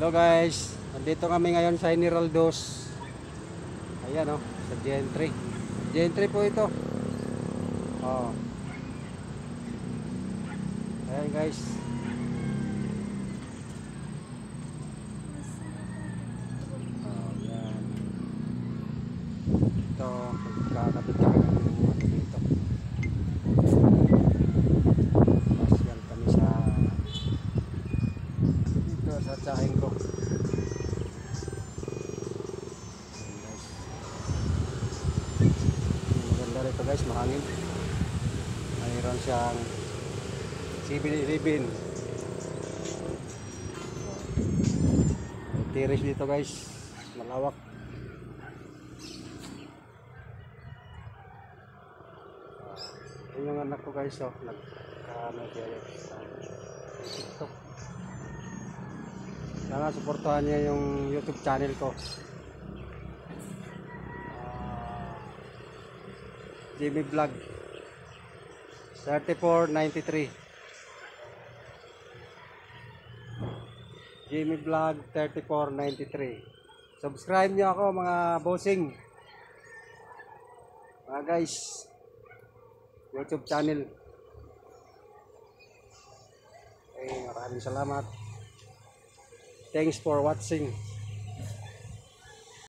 Hello guys, nandito kami ngayon sa Iniraldos. Ayan sa Gentry. Gentry po ito. Oh. Ayan guys. Ayan. Ito, kakapit kami dito. Pasyal kami dito sa tsahin ko. Maganda rito guys, mahangin. Mayroon siyang sibin. May terrace dito guys, malawak. Yun yung anak ko guys, nagka-medialit sa TikTok. Sana suportahan niya yung YouTube channel ko. Jimmy Vlog 3493. Jimmy Vlog 3493. Subscribe niyo ako mga bossing. Mga guys, YouTube channel. Okay, maraming salamat. Thanks for watching.